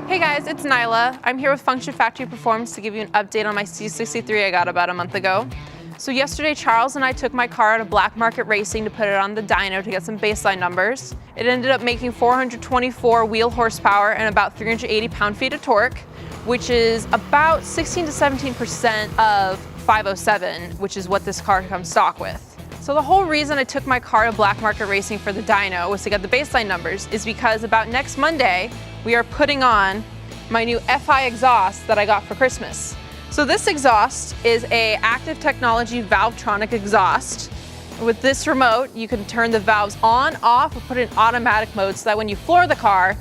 Hey guys, it's Nyla. I'm here with Function Factory Performance to give you an update on my C63 I got about a month ago. So yesterday, Charles and I took my car to Black Market Racing to put it on the dyno to get some baseline numbers. It ended up making 424 wheel horsepower and about 380 pound-feet of torque, which is about 16 to 17% of 507, which is what this car comes stock with. So the whole reason I took my car to Black Market Racing for the dyno was to get the baseline numbers, is because about next Monday, we are putting on my new FI exhaust that I got for Christmas. So this exhaust is a active technology Valvetronic exhaust. With this remote, you can turn the valves on, off, or put it in automatic mode so that when you floor the car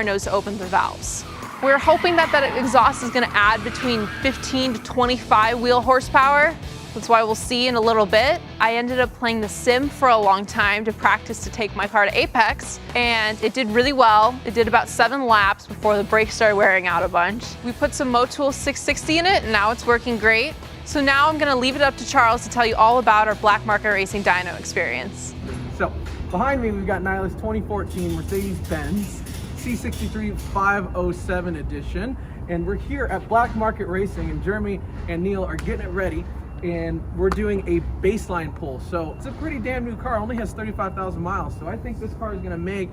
knows to open the valves. We're hoping that that exhaust is gonna add between 15 to 25 wheel horsepower. That's why we'll see in a little bit. I ended up playing the sim for a long time to practice to take my car to Apex, and it did really well. It did about 7 laps before the brakes started wearing out a bunch. We put some Motul 660 in it, and now it's working great. So now I'm gonna leave it up to Charles to tell you all about our Black Market Racing dyno experience. So behind me, we've got Nyla's 2014 Mercedes-Benz C63 507 edition, and we're here at Black Market Racing, and Jeremy and Neil are getting it ready. And we're doing a baseline pull. So it's a pretty damn new car, only has 35,000 miles. So I think this car is gonna make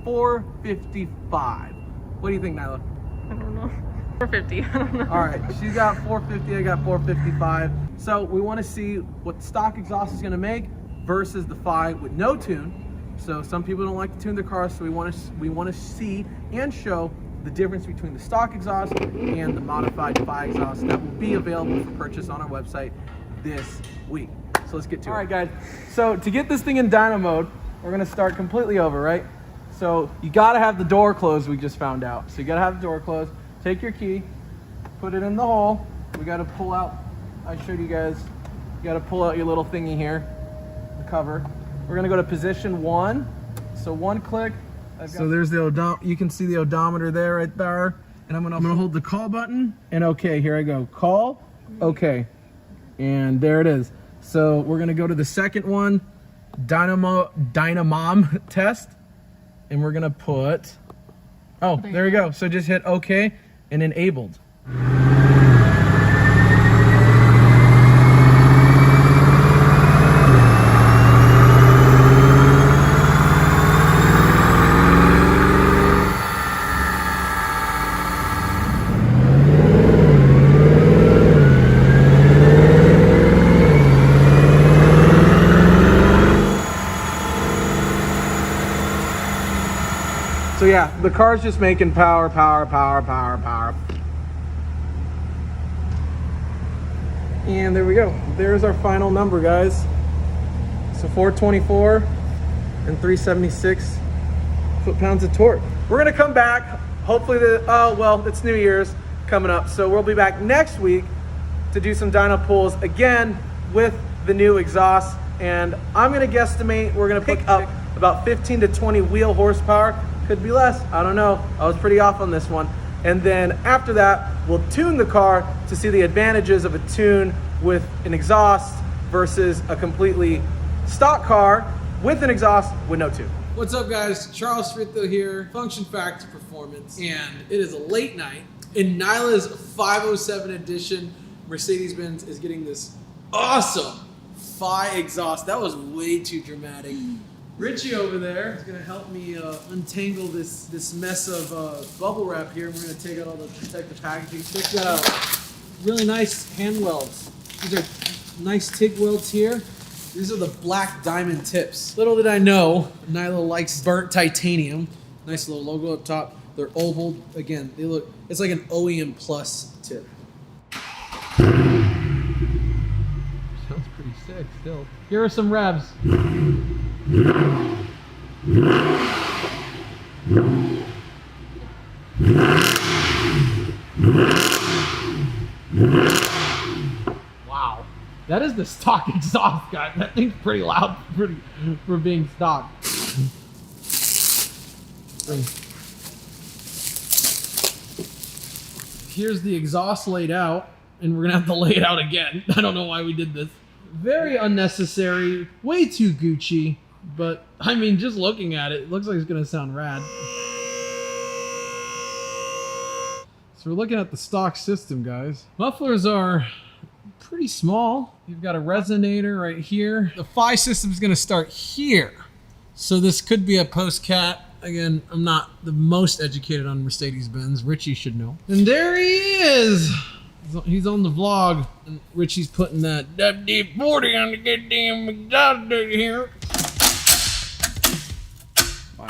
455. What do you think, Nyla? I don't know. 450, I don't know. All right, she's got 450, I got 455. So we wanna see what stock exhaust is gonna make versus the Phi with no tune. So some people don't like to tune their cars, so we wanna see and show the difference between the stock exhaust and the modified Phi exhaust that will be available for purchase on our website this week. So let's get to it. All right, guys. So to get this thing in dyno mode, we're gonna start completely over, right? So you gotta have the door closed, we just found out. So you gotta have the door closed. Take your key, put it in the hole. We gotta pull out, I showed you guys, you gotta pull out your little thingy here, the cover. We're gonna go to position 1. So 1 click. So there's the you can see the odometer there, right there. And I'm gonna hold the call button and okay, here I go. Call, okay. And there it is. So we're gonna go to the second one, Dynamom test. And we're gonna put, oh, there we go. So just hit okay and enabled. So yeah, the car's just making power, power, power, power, power. And there we go. There's our final number, guys. So 424 and 376 foot-pounds of torque. We're gonna come back, hopefully it's New Year's coming up. So we'll be back next week to do some dyno pulls again with the new exhaust. And I'm gonna guesstimate, we're gonna pick up about 15 to 20 wheel horsepower. Could be less, I don't know. I was pretty off on this one. And then after that, we'll tune the car to see the advantages of a tune with an exhaust versus a completely stock car with an exhaust with no tune. What's up, guys? Charles Siritho here, Function Factory Performance, and it is a late night. In Nyla's 507 edition, Mercedes-Benz is getting this awesome Phi exhaust. That was way too dramatic. Richie over there is gonna help me untangle this mess of bubble wrap here. We're gonna take out all the protective packaging. Check that out. Really nice hand welds. These are nice TIG welds here. These are the black diamond tips. Little did I know, Nyla likes burnt titanium. Nice little logo up top. They're oval. Again, they look, it's like an OEM Plus tip. Sounds pretty sick still. Here are some revs. Wow. That is the stock exhaust, guys. That thing's pretty loud for being stock. Here's the exhaust laid out, and we're gonna have to lay it out again. I don't know why we did this. Very unnecessary, way too Gucci, but I mean, just looking at it, it looks like it's gonna sound rad. So we're looking at the stock system, guys. Mufflers are pretty small. You've got a resonator right here. The phi system is gonna start here. So this could be a post-cat. Again, I'm not the most educated on Mercedes-Benz. Richie should know. And there he is. He's on the vlog. And Richie's putting that WD-40 on the goddamn exhaust here. Wow.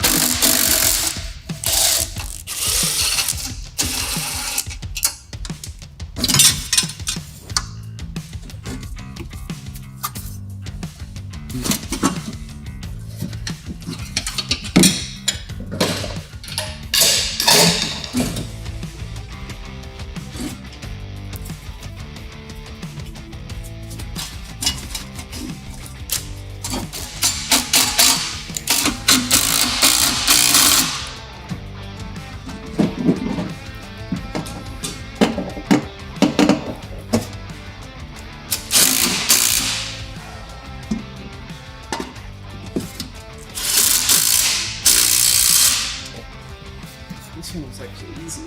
This one was actually easy.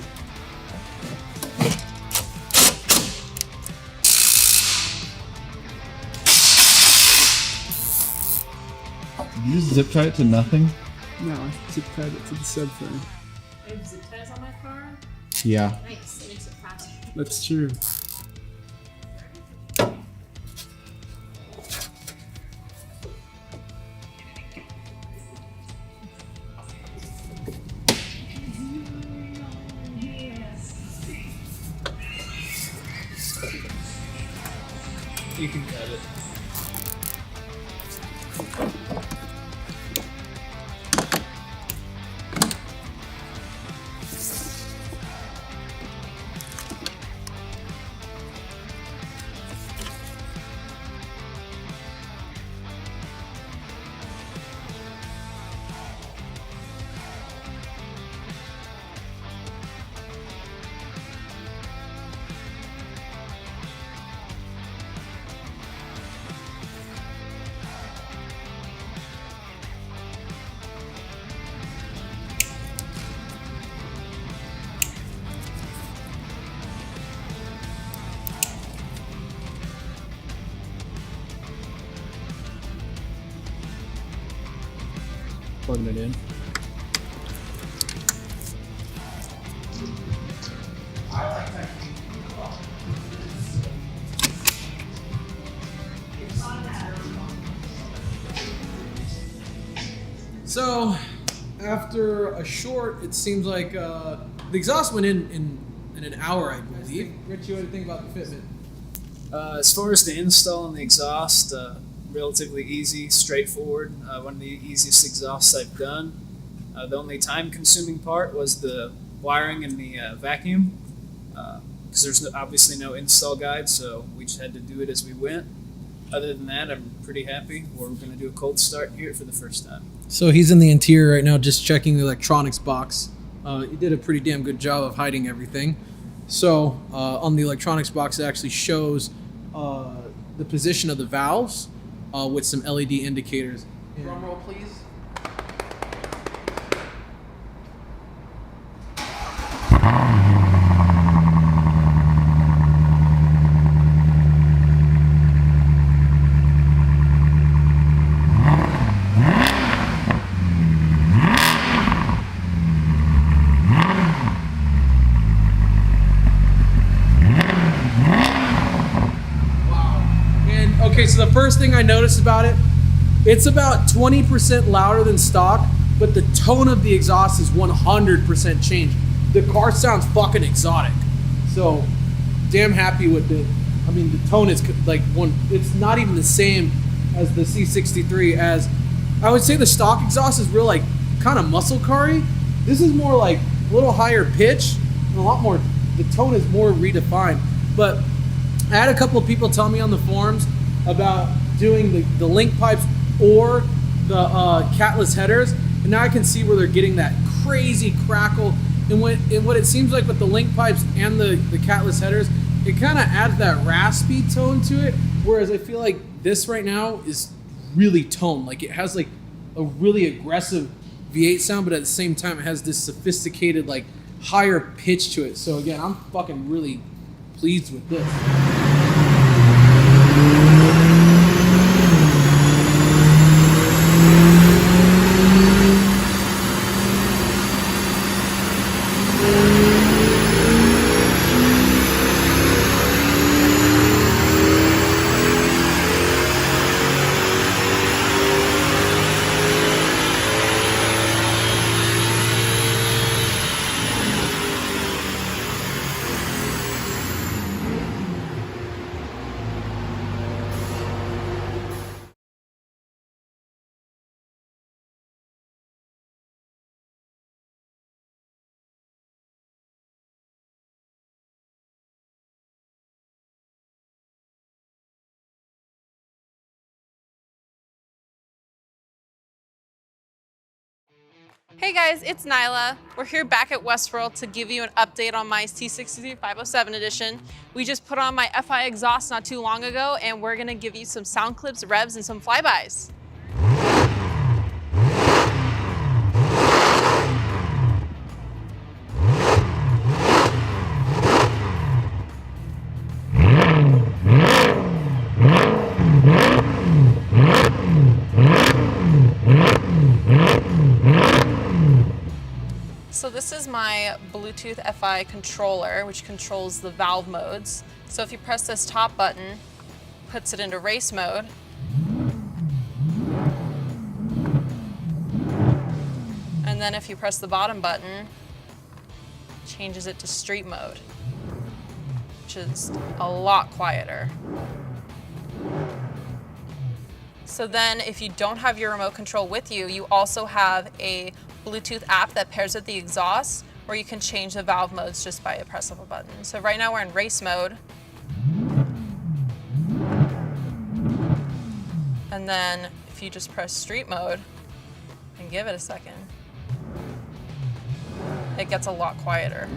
Did you just zip tie it to nothing? No, I zip tied it to the subframe. I have zip ties on my car. Yeah. Nice, it makes it faster. That's true. You can cut it. Plugging it in. So, after a short, it seems like the exhaust went in an hour, I believe. Richie, what do you think about the fitment? As far as the install and the exhaust, relatively easy, straightforward. One of the easiest exhausts I've done. The only time-consuming part was the wiring and the vacuum, because there's obviously no install guide, so we just had to do it as we went. Other than that, I'm pretty happy. We're going to do a cold start here for the first time. So he's in the interior right now, just checking the electronics box. He did a pretty damn good job of hiding everything. So on the electronics box, it actually shows the position of the valves with some LED indicators. Drum roll, please. Okay, so the first thing I noticed about it, it's about 20% louder than stock, but the tone of the exhaust is 100% changed. The car sounds fucking exotic. So, damn happy with it. I mean, the tone is like it's not even the same as the C63 as, I would say the stock exhaust is real like kind of muscle car-y. This is more like a little higher pitch and a lot more, the tone is more redefined. But I had a couple of people tell me on the forums about doing the link pipes or the catless headers, and now I can see where they're getting that crazy crackle. And what it seems like with the link pipes and the catless headers, it kind of adds that raspy tone to it, whereas I feel like this right now is really toned. Like it has like a really aggressive V8 sound, but at the same time it has this sophisticated like higher pitch to it. So again, I'm fucking really pleased with this. Hey guys, it's Nyla. We're here back at Westworld to give you an update on my C63 507 edition. We just put on my FI exhaust not too long ago, and we're gonna give you some sound clips, revs, and some flybys. So this is my Bluetooth FI controller, which controls the valve modes. So if you press this top button, puts it into race mode. And then if you press the bottom button, changes it to street mode, which is a lot quieter. So then if you don't have your remote control with you, you also have a Bluetooth app that pairs with the exhaust, where you can change the valve modes just by a press of a button. So right now we're in race mode. And then if you just press street mode and give it a second, it gets a lot quieter.